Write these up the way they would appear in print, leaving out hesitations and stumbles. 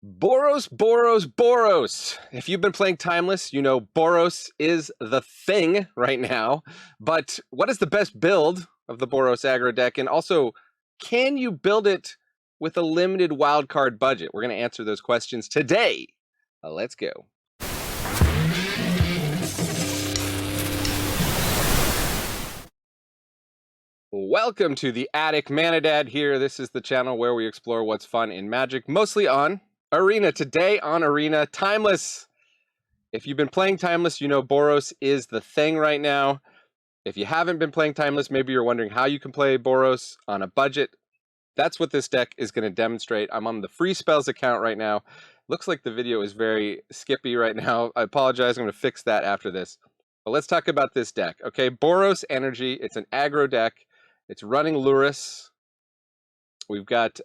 Boros, Boros, Boros. If you've been playing Timeless, you know Boros is the thing right now. But what is the best build of the Boros aggro deck? And also, can you build it with a limited wildcard budget? We're going to answer those questions today. Let's go. Welcome to the Attic Manadad here. This is the channel where we explore what's fun in Magic, mostly on Arena. Today on Arena, Timeless. If you've been playing Timeless, you know Boros is the thing right now. If you haven't been playing Timeless, maybe you're wondering how you can play Boros on a budget. That's what this deck is going to demonstrate. I'm on the free spells account right now. Looks like the video is very skippy right now. I apologize. I'm going to fix that after this. But let's talk about this deck. Okay, Boros Energy. It's an aggro deck. It's running Lurrus. We've got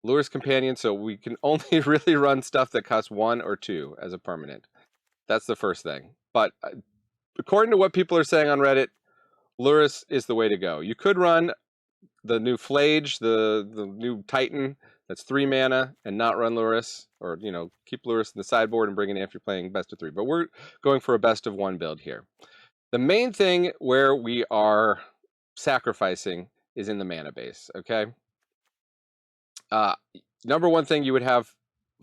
Lurrus Companion, so we can only really run stuff that costs 1 or 2 as a permanent. That's the first thing. But according to what people are saying on Reddit, Lurrus is the way to go. You could run the new Flage, the new Titan, that's 3 mana, and not run Lurrus, or keep Lurrus in the sideboard and bring it in if you're playing best of 3. But we're going for a best of 1 build here. The main thing where we are sacrificing is in the mana base, okay? Number one thing, you would have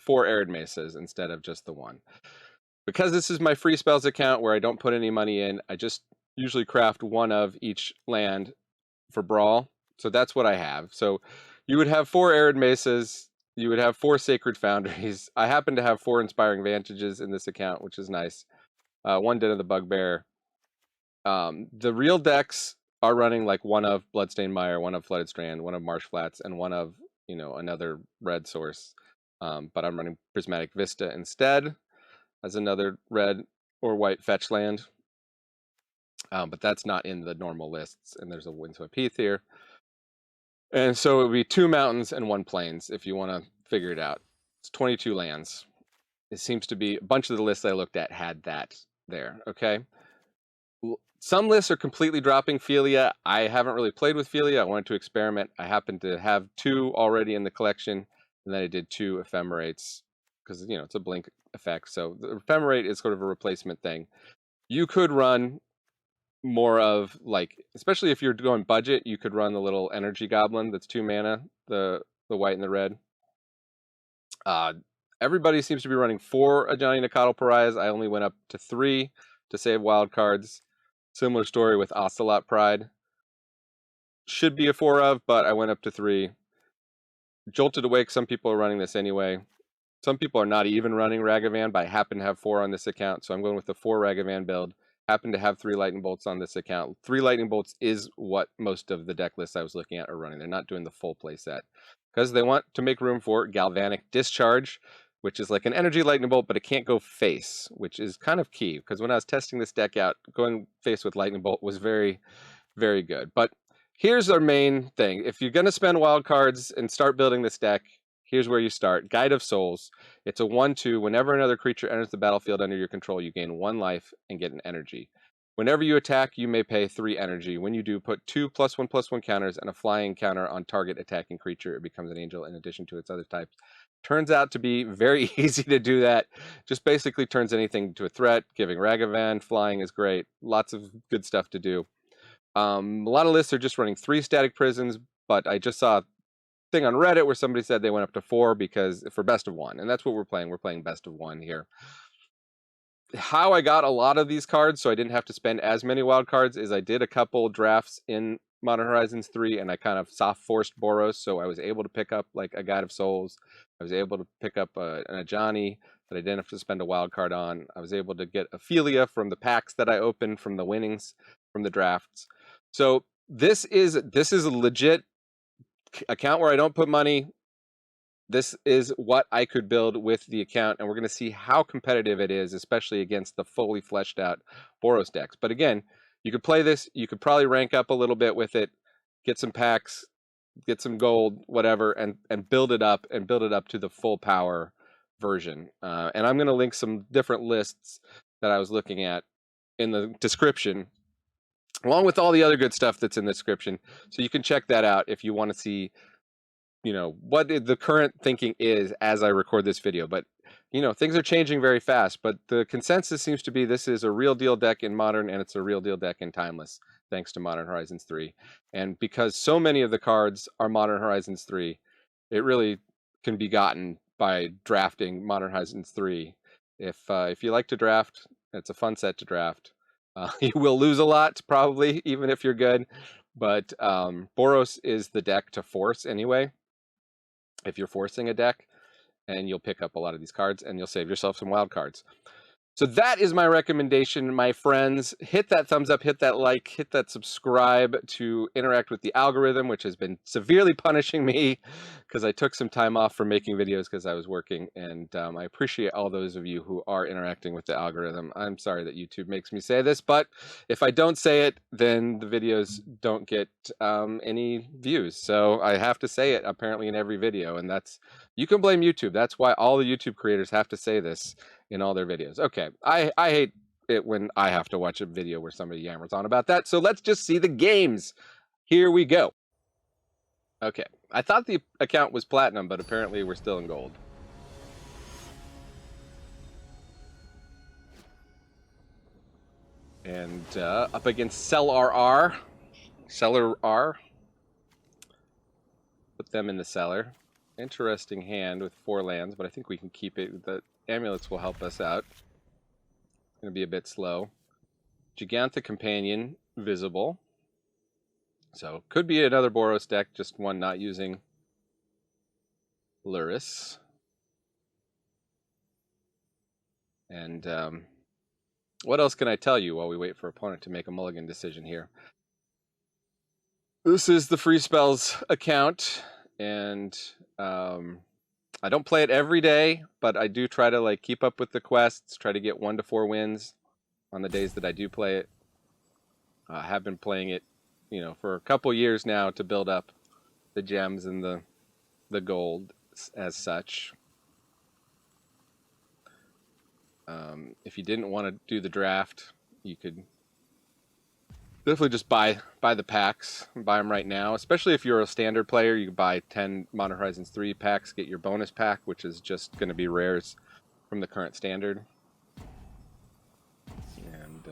4 Arid Mesas instead of just the 1. Because this is my free spells account where I don't put any money in, I just usually craft 1 of each land for Brawl. So that's what I have. So you would have 4 Arid Mesas, you would have 4 Sacred Foundries. I happen to have 4 Inspiring Vantages in this account, which is nice. 1 Den of the Bugbear. The real decks are running like 1 of Bloodstained Mire, 1 of Flooded Strand, 1 of Marsh Flats, and 1 of, another red source. But I'm running Prismatic Vista instead as another red or white fetch land. But that's not in the normal lists, and there's a Windswept Heath here. And so it would be 2 mountains and 1 plains if you want to figure it out. It's 22 lands. It seems to be a bunch of the lists I looked at had that there, okay? Some lists are completely dropping Philia. I haven't really played with Philia. I wanted to experiment. I happen to have 2 already in the collection, and then I did 2 Ephemerates because, it's a blink effect. So the Ephemerate is sort of a replacement thing. You could run more of, like, especially if you're going budget, you could run the little Energy Goblin that's 2 mana, the white and the red. Everybody seems to be running 4 Ajani Nakatl Pariahs. I only went up to 3 to save wild cards. Similar story with Ocelot Pride. Should be a 4 of, but I went up to 3. Jolted Awake, some people are running this anyway. Some people are not even running Ragavan, but I happen to have 4 on this account, so I'm going with the 4 Ragavan build. Happen to have 3 Lightning Bolts on this account. 3 Lightning Bolts is what most of the deck lists I was looking at are running. They're not doing the full play set because they want to make room for Galvanic Discharge, which is like an energy lightning bolt, but it can't go face, which is kind of key, because when I was testing this deck out, going face with lightning bolt was very, very good. But here's our main thing. If you're going to spend wild cards and start building this deck, here's where you start. Guide of Souls. It's a 1/2. Whenever another creature enters the battlefield under your control, you gain 1 life and get an energy. Whenever you attack, you may pay 3 energy. When you do, put 2 +1/+1 counters and a flying counter on target attacking creature. It becomes an angel in addition to its other types. Turns out to be very easy to do that. Just basically turns anything to a threat. Giving Ragavan flying is great. Lots of good stuff to do. A lot of lists are just running 3 Static Prisons, but I just saw a thing on Reddit where somebody said they went up to 4 because for best of 1, and that's what we're playing. We're playing best of 1 here. How I got a lot of these cards so I didn't have to spend as many wild cards is I did a couple drafts in Modern Horizons 3 and I kind of soft forced Boros, so I was able to pick up like a Guide of Souls. I was able to pick up an Ajani that I didn't have to spend a wild card on. I was able to get Ophelia from the packs that I opened from the winnings from the drafts. So this is a legit account where I don't put money. This is what I could build with the account, and we're going to see how competitive it is, especially against the fully fleshed out Boros decks. But again, you could play this, you could probably rank up a little bit with it, get some packs, get some gold, whatever, and build it up to the full power version. And I'm going to link some different lists that I was looking at in the description, along with all the other good stuff that's in the description. So you can check that out if you want to see what the current thinking is as I record this video. But things are changing very fast. But the consensus seems to be this is a real deal deck in Modern, and it's a real deal deck in Timeless, thanks to Modern Horizons 3. And because so many of the cards are Modern Horizons 3, it really can be gotten by drafting Modern Horizons 3. If you like to draft, it's a fun set to draft. You will lose a lot, probably, even if you're good. But Boros is the deck to force anyway. If you're forcing a deck, and you'll pick up a lot of these cards, and you'll save yourself some wild cards. So that is my recommendation, my friends. Hit that thumbs up, hit that like, hit that subscribe to interact with the algorithm, which has been severely punishing me because I took some time off from making videos because I was working. And I appreciate all those of you who are interacting with the algorithm. I'm sorry that YouTube makes me say this, but if I don't say it, then the videos don't get any views. So I have to say it apparently in every video, and you can blame YouTube. That's why all the YouTube creators have to say this in all their videos. Okay, I hate it when I have to watch a video where somebody yammers on about that. So let's just see the games. Here we go. Okay, I thought the account was platinum, but apparently we're still in gold. And up against Seller R. Put them in the cellar. Interesting hand with 4 lands, but I think we can keep it. The amulets will help us out. Going to be a bit slow. Gigantha Companion visible. So could be another Boros deck, just one not using Luris. And what else can I tell you while we wait for opponent to make a mulligan decision here? This is the Free Spells account, and I don't play it every day, but I do try to keep up with the quests, try to get 1 to 4 wins on the days that I do play it. I have been playing it, for a couple years now to build up the gems and the gold as such. If you didn't want to do the draft, you could definitely just buy the packs, buy them right now. Especially if you're a standard player, you can buy 10 Modern Horizons 3 packs, get your bonus pack, which is just going to be rares from the current standard. And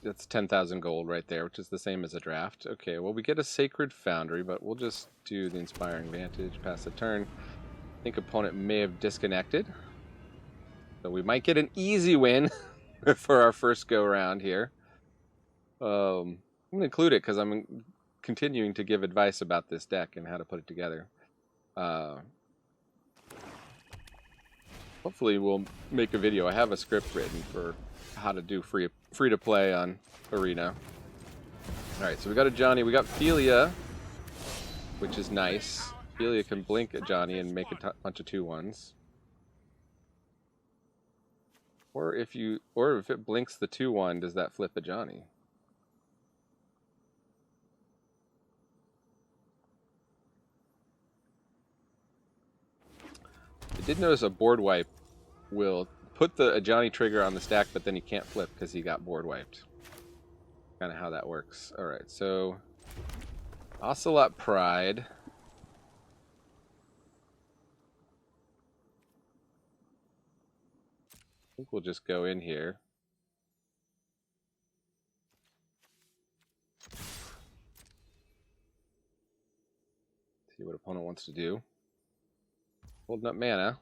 that's 10,000 gold right there, which is the same as a draft. Okay, well, we get a Sacred Foundry, but we'll just do the Inspiring Vantage, pass the turn. I think opponent may have disconnected. So we might get an easy win for our first go around here. I'm going to include it because I'm continuing to give advice about this deck and how to put it together. Hopefully we'll make a video. I have a script written for how to do free to play on Arena. Alright, so we got a Johnny. We got Philia, which is nice. Philia can blink at Johnny and make a bunch of 2/1s. Or if it blinks the 2/1, does that flip a Johnny? I did notice a board wipe will put the Johnny trigger on the stack, but then he can't flip because he got board wiped. Kind of how that works. Alright, so Ocelot Pride. I think we'll just go in here. See what opponent wants to do. Holding up mana.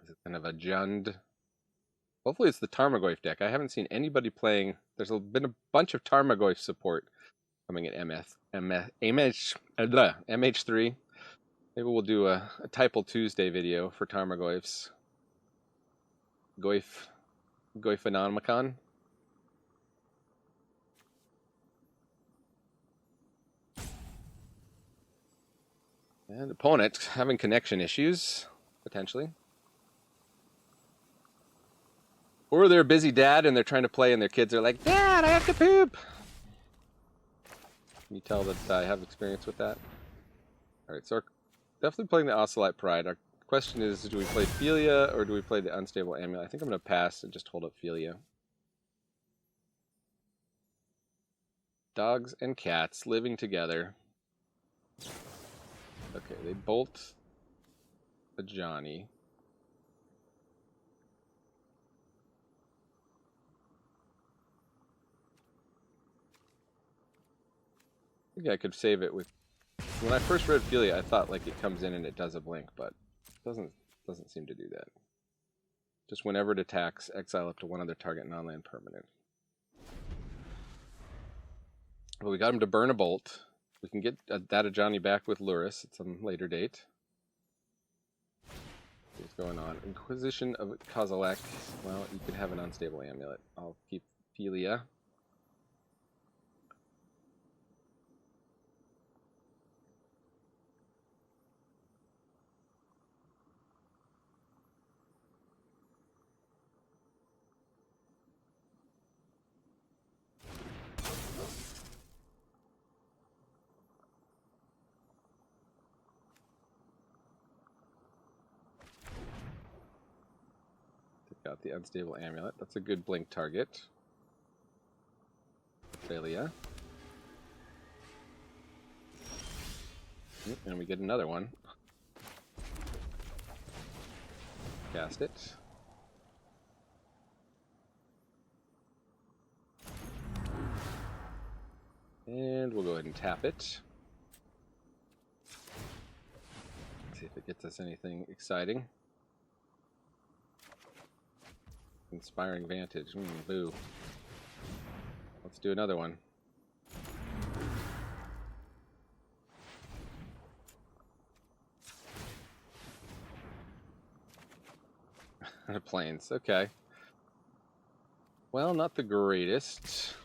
Is it kind of a Jund? Hopefully it's the Tarmogoyf deck. I haven't seen anybody playing. There's been a bunch of Tarmogoyf support coming at MH3. Maybe we'll do a Typal Tuesday video for Tarmogoyfs. Goyphanomicon. And opponent having connection issues, potentially. Or they're a busy dad and they're trying to play and their kids are like, Dad, I have to poop. Can you tell that I have experience with that? Alright, so definitely playing the Ocelot Pride. Our question is, do we play Philia or do we play the Unstable Amulet? I think I'm going to pass and just hold up Philia. Dogs and cats living together. Okay, they bolt a Johnny. I think I could save it with... When I first read Ophelia, I thought like it comes in and it does a blink, but it doesn't seem to do that. Just whenever it attacks, exile up to one other target non-land permanent. Well, we got him to burn a bolt. We can get that Ajani back with Luris at some later date. What's going on? Inquisition of Kozilek. Well, you can have an unstable amulet. I'll keep Ophelia. Got the unstable amulet. That's a good blink target. Ophelia. And we get another one. Cast it. And we'll go ahead and tap it. See if it gets us anything exciting. Inspiring Vantage. Boo. Let's do another one. Planes. Okay. Well, not the greatest.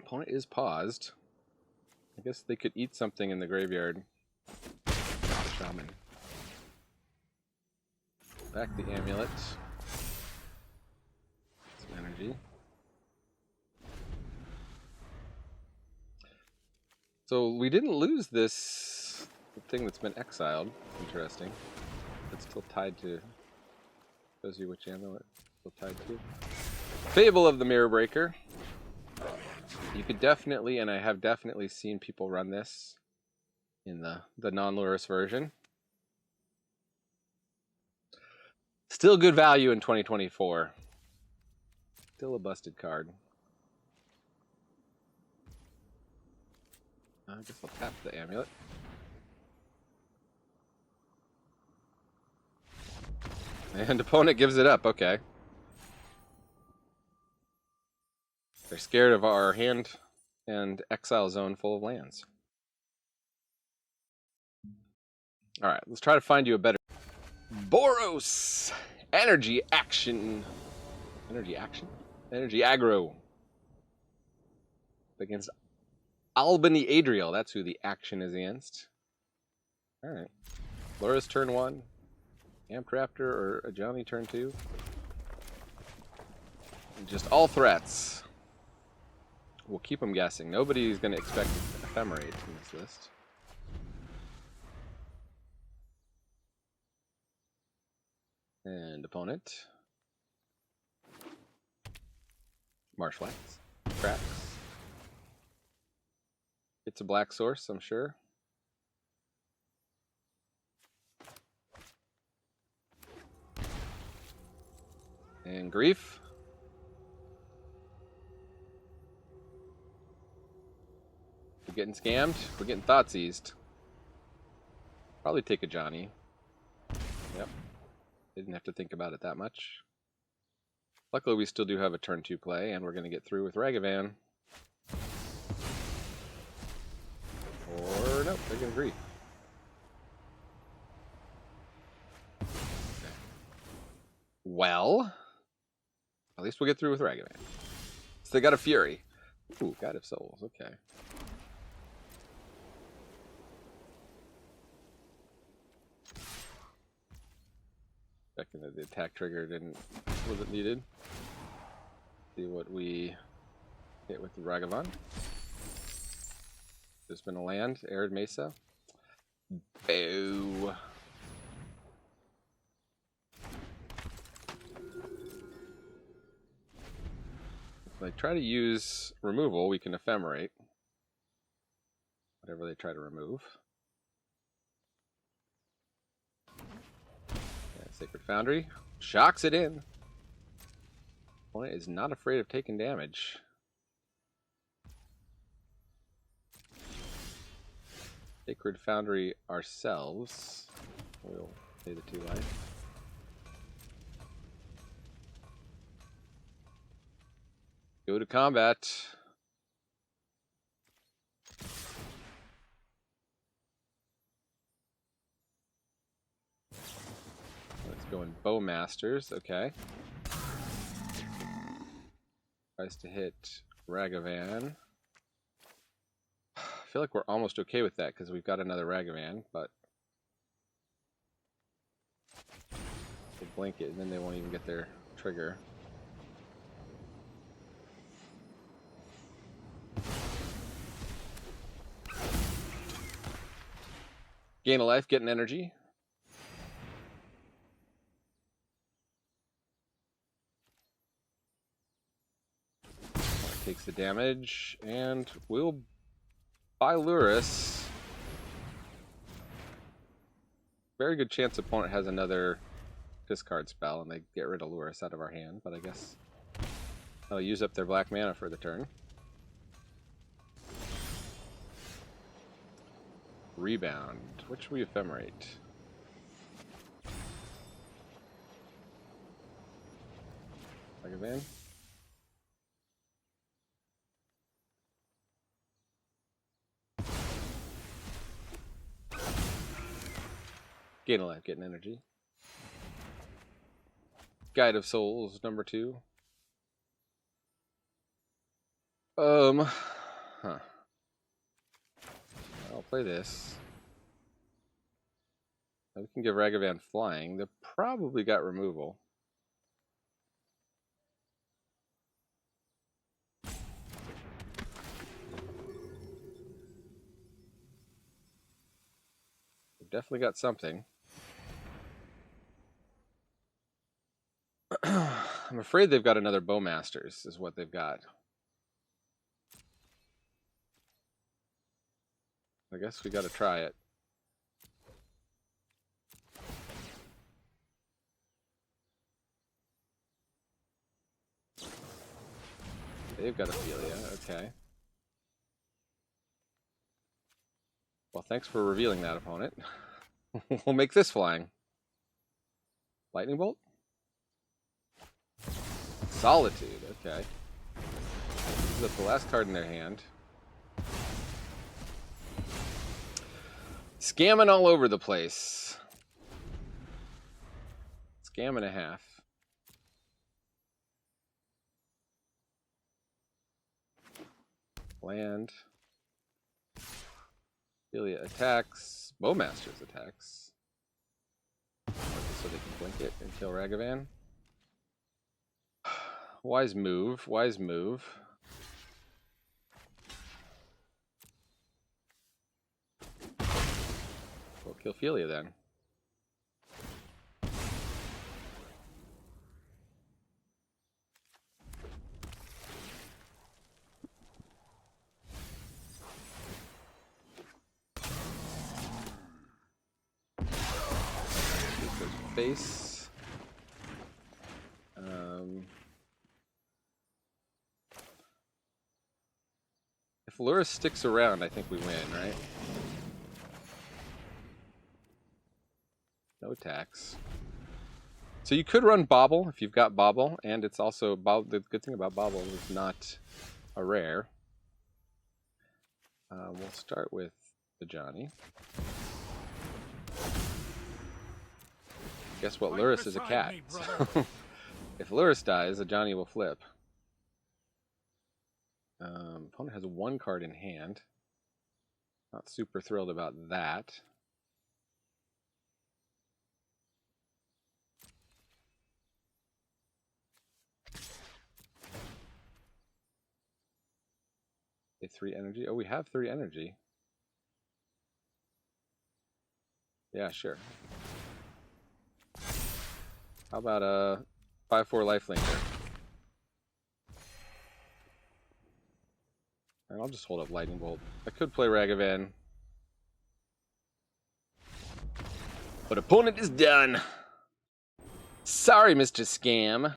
Opponent is paused. I guess they could eat something in the graveyard. Shaman. Back the amulet. Some energy. So we didn't lose this thing that's been exiled. Interesting. It's still tied to... Shows you which amulet it's still tied to. Fable of the Mirror Breaker. You could definitely, and I have definitely seen people run this in the non-Luris version. Still good value in 2024. Still a busted card. I guess I'll tap the amulet. And opponent gives it up, okay. They're scared of our hand and exile zone full of lands. Alright, let's try to find you a better... Boros Energy Action. Energy Action? Energy Aggro. Against Albany Adriel. That's who the action is against. Alright. Laura's turn 1. Amp Raptor or a Johnny turn 2. And just all threats. We'll keep them guessing. Nobody's going to expect Ephemerate in this list. And opponent. Marshflax. Cracks. It's a black source, I'm sure. And Grief. We're getting scammed. We're getting Thoughtseized. Probably take a Johnny. Yep. Didn't have to think about it that much. Luckily, we still do have a turn 2 play, and we're going to get through with Ragavan. Or, nope, they're going to Grief. Okay. Well, at least we'll get through with Ragavan. So they got a Fury. Ooh, God of Souls, okay. Checking that the attack trigger wasn't needed. See what we hit with the Ragavan. There's been a land, Arid Mesa. Boo. If they try to use removal, we can ephemerate whatever they try to remove. Yeah, Sacred Foundry shocks it in. Opponent is not afraid of taking damage. Sacred Foundry ourselves. We'll pay the 2 life. Go to combat. Let's go in Bowmasters. Okay. Tries to hit Ragavan. I feel like we're almost okay with that because we've got another Ragavan, but they blink it and then they won't even get their trigger. Gain a life, get an energy. Takes the damage, and we'll buy Lurrus. Very good chance opponent has another discard spell, and they get rid of Lurrus out of our hand, but I guess they'll use up their black mana for the turn. Rebound. Which should we ephemerate? Ragavan? Gain a life, get an energy. Guide of Souls, number 2. Huh. I'll play this. Now we can give Ragavan flying. They probably got removal. They've definitely got something. I'm afraid they've got another Bowmasters, is what they've got. I guess we got to try it. They've got Ophelia, okay. Well, thanks for revealing that, opponent. We'll make this flying. Lightning Bolt? Solitude, okay. This is the last card in their hand. Scamming all over the place. Scam and a half. Land. Ophelia attacks. Bowmasters attacks. So they can blink it and kill Ragavan. Wise move. Wise move. We'll kill Ophelia then. Face. If Lurrus sticks around, I think we win, right? No attacks. So you could run Bobble if you've got Bobble, and it's also the good thing about Bobble is not a rare. We'll start with the Johnny. Guess what? Lurrus is a cat. So if Lurrus dies, the Johnny will flip. Opponent has 1 card in hand. Not super thrilled about that. A 3 energy. Oh, we have 3 energy. Yeah, sure. How about a 5/4 lifelinker? And I'll just hold up Lightning Bolt. I could play Ragavan. But opponent is done. Sorry, Mr. Scam.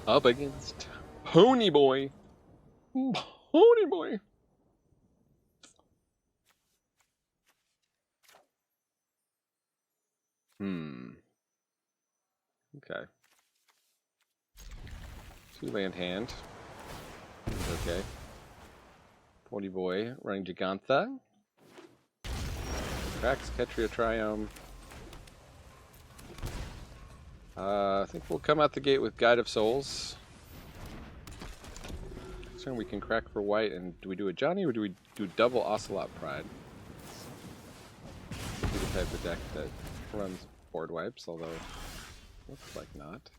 Up against Pony Boy. Pony Boy. Okay. 2-land hand. Okay. Pony Boy running Gigantha. Cracks Ketria Triome. I think we'll come out the gate with Guide of Souls. Turn we can crack for white, and do we do a Johnny or do we do double Ocelot Pride? Be the type of deck that runs board wipes, although looks like not.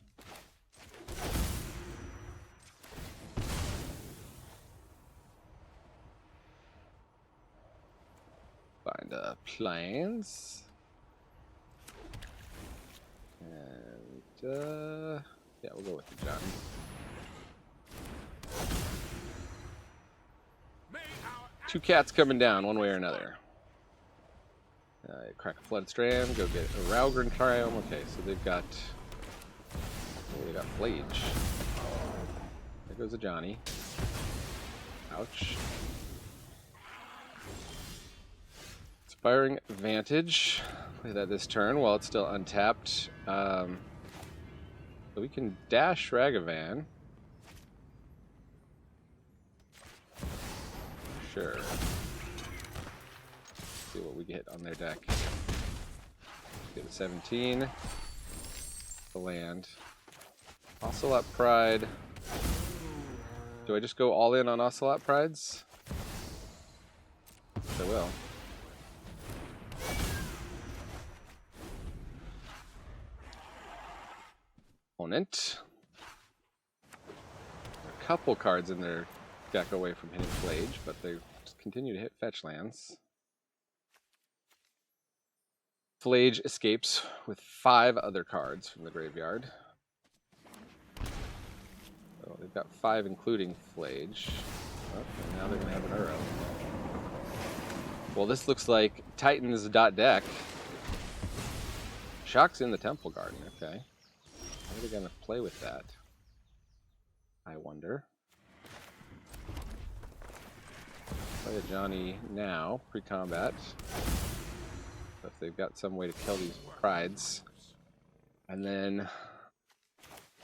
Find planes. And yeah, we'll go with the Johnny. Two cats coming down one way or another. Crack a Flood Strand, go get a Raugrin Triome. Okay, so they've got Flage. There goes a Johnny. Ouch. Inspiring Vantage. Play that this turn while it's still untapped. So we can dash Ragavan. Sure. See what we get on their deck. Get a 17. The land. Ocelot Pride. Do I just go all in on Ocelot Prides? I will. Opponent. A couple cards in their deck away from hitting Flage, but they just continue to hit fetch lands. Flage escapes with 5 other cards from the graveyard. So they've got 5 including Flage. Oh, and now they're going to have an Uro. Well, this looks like Titans.deck. Shock's in the Temple Garden, okay. How are they going to play with that? I wonder. Play a Johnny now, pre-combat. So if they've got some way to kill these prides. And then,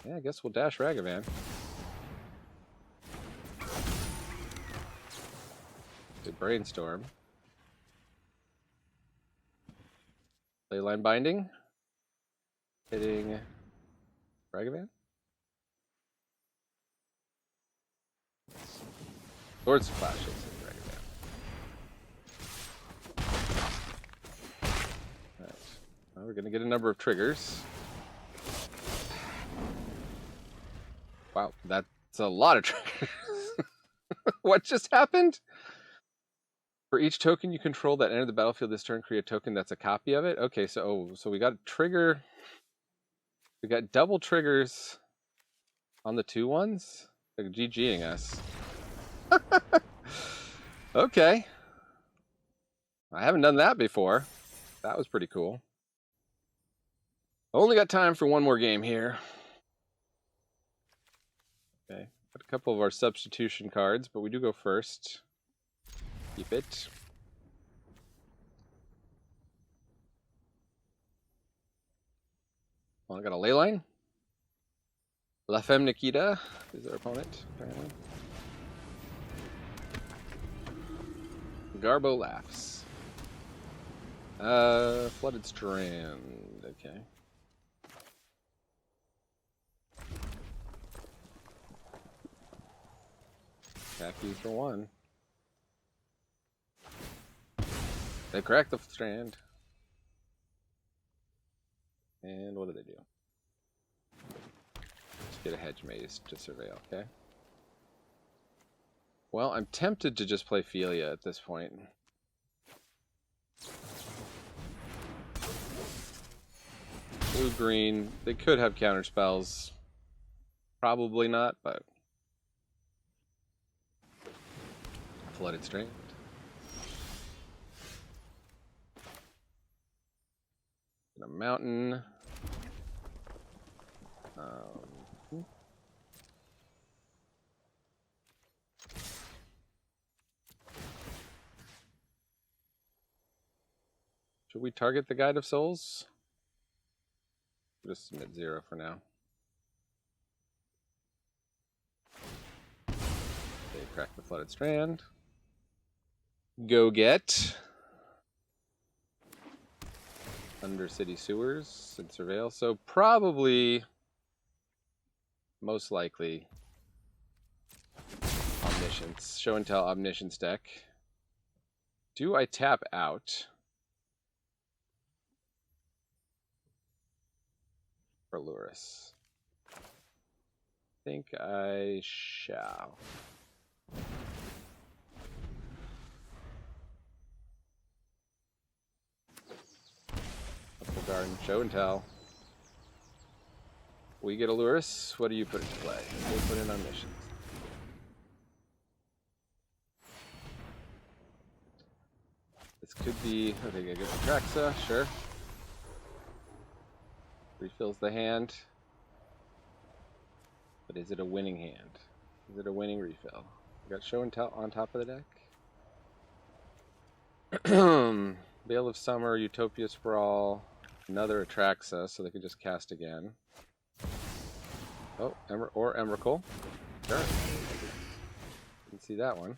yeah, I guess we'll dash Ragavan. Good Brainstorm. Leyline Binding. Hitting Ragavan. Swords Flash hits Ragavan. Alright. Well, we're going to get a number of triggers. Wow, that's a lot of triggers. What just happened? For each token you control that entered the battlefield this turn, create a token that's a copy of it. Okay, so we got a trigger. We got double triggers on the 2-1s. They're GGing us. Okay. I haven't done that before. That was pretty cool. Only got time for one more game here. Okay. Got a couple of our substitution cards, but we do go first. Keep it. Well, I got a Leyline. La Femme Nikita is our opponent, apparently. Garbo laughs. Flooded Strand. Okay. Attack you for 1. They crack the strand. And what do they do? Just get a Hedge Maze to surveil, okay? Well, I'm tempted to just play Philia at this point. Blue-green. They could have counter spells. Probably not, but... Flooded Strand. A mountain. Should we target the Guide of Souls? Just submit 0 for now. Okay, crack the Flooded Strand. Go get Undercity Sewers and Surveil. So probably, most likely, Omniscience. Show and Tell Omniscience deck. Do I tap out? For Luris? I think I shall. Upper Garden, Show and Tell. We get a Luris. What do you put into play? We put in Omniscience. This could be, I think I get the Traxa, sure. Refills the hand. But is it a winning hand? Is it a winning refill? We got Show and Tell on top of the deck. Veil of Summer, Utopia Sprawl, another Atraxa, so they could just cast again. Oh, or Emrakul. Sure. Didn't see that one.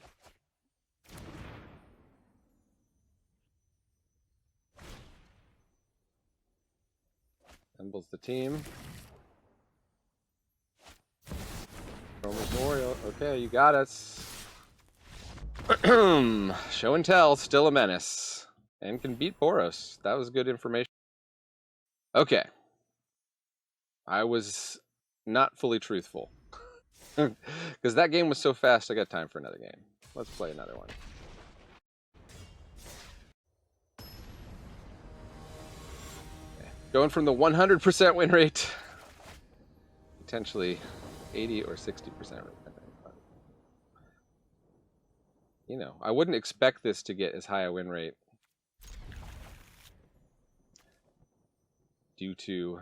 Embles the team. Memorial. Okay, you got us. Show and Tell, still a menace. And can beat Boros. That was good information. Okay. I was not fully truthful. Because that game was so fast, I got time for another game. Let's play another one. Okay. Going from the 100% win rate, potentially 80 or 60% rate. You know, I wouldn't expect this to get as high a win rate due to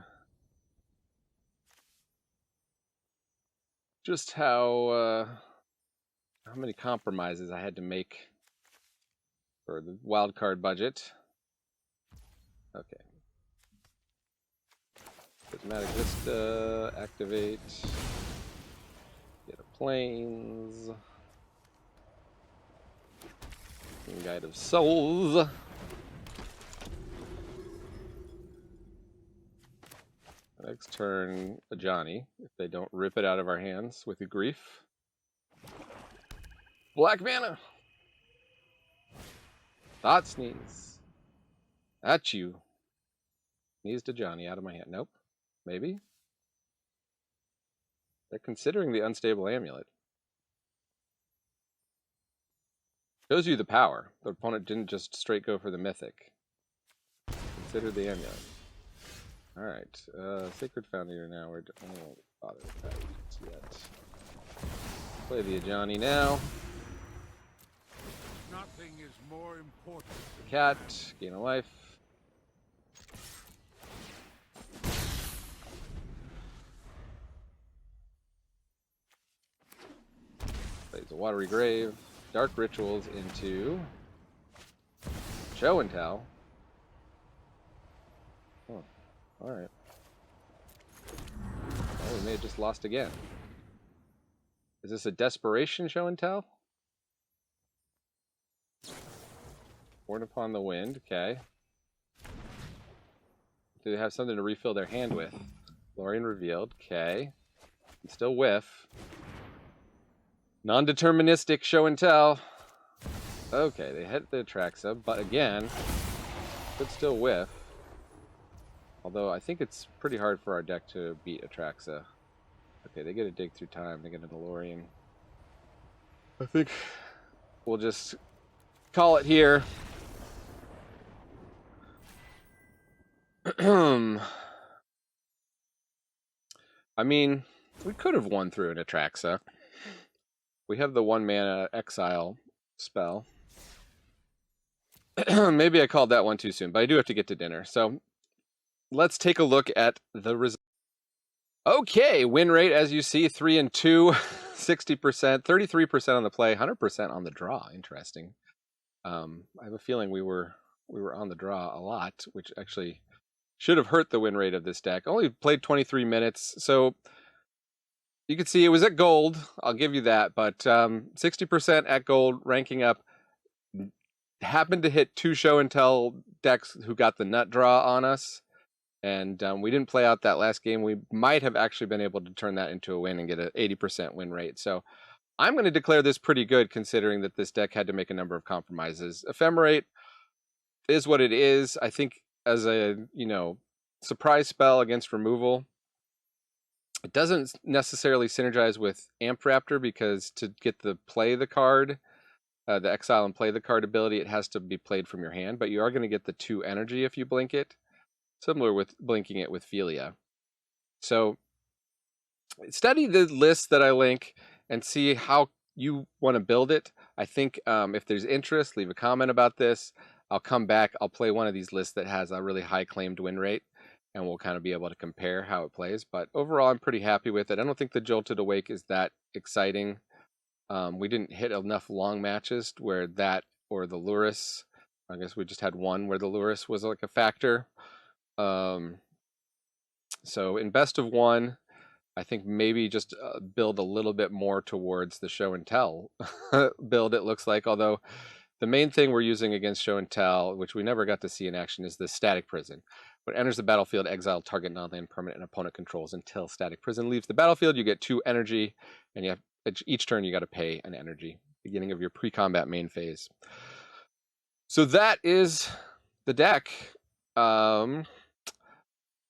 just how many compromises I had to make for the wildcard budget. Okay. Prismatic Vista, activate, get a Plains. Guide of Souls. Next turn, a Johnny, if they don't rip it out of our hands with a grief. Black mana. Thought Sneeze. At you. Sneeze to Johnny out of my hand. Nope. Maybe. They're considering the Unstable Amulet. Shows you the power. The opponent didn't just straight go for the Mythic. Consider the Amulet. Alright, Sacred Fountain now. I won't bother with that yet. Play the Ajani now. Nothing is more important. Cat, gain a life. Plays a Watery Grave. Dark Rituals into Show and Tell. Oh, alright. Oh, we may have just lost again. Is this a desperation Show and Tell? Born Upon the Wind, okay. Do they have something to refill their hand with? Lorien Revealed, okay. And still whiff. Non-deterministic Show and Tell. Okay, they hit the Atraxa, but again, could still whiff. Although I think it's pretty hard for our deck to beat Atraxa. Okay, they get a Dig Through Time, they get a DeLorean. I think we'll just call it here. I mean, we could have won through an Atraxa. We have the 1-mana exile spell. Maybe I called that one too soon, but I do have to get to dinner. So let's take a look at the results. Okay, win rate, as you see, 3 and 2, 60%, 33% on the play, 100% on the draw. Interesting. I have a feeling we were on the draw a lot, which actually should have hurt the win rate of this deck. Only played 23 minutes, so you can see it was at gold. I'll give you that, but 60% at gold, ranking up. Happened to hit 2 show and tell decks who got the nut draw on us. And we didn't play out that last game. We might have actually been able to turn that into a win and get an 80% win rate. So I'm going to declare this pretty good, considering that this deck had to make a number of compromises. Ephemerate is what it is. I think as a, surprise spell against removal, it doesn't necessarily synergize with Amp Raptor, because to get the play the card, the exile and play the card ability, it has to be played from your hand. But you are going to get the 2 energy if you blink it. Similar with blinking it with Philia. So study the list that I link and see how you want to build it. I think if there's interest, leave a comment about this. I'll come back. I'll play one of these lists that has a really high claimed win rate, and we'll kind of be able to compare how it plays. But overall, I'm pretty happy with it. I don't think the Jolted Awake is that exciting. We didn't hit enough long matches where that or the Lurrus, I guess we just had one where the Lurrus was like a factor. So in best of 1, I think maybe just build a little bit more towards the show and tell build, it looks like. Although the main thing we're using against show and tell, which we never got to see in action, is the Static Prison. When it enters the battlefield, exile target non-land permanent and opponent controls until Static Prison leaves the battlefield. You get 2 energy, and you have each turn you got to pay an energy, beginning of your pre-combat main phase. So that is the deck.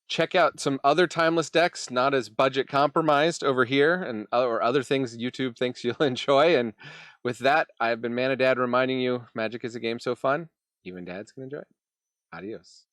Check out some other timeless decks, not as budget compromised over here, and or other things YouTube thinks you'll enjoy. And with that, I've been Mana Dad reminding you, Magic is a game so fun, even dads can enjoy it. Adios.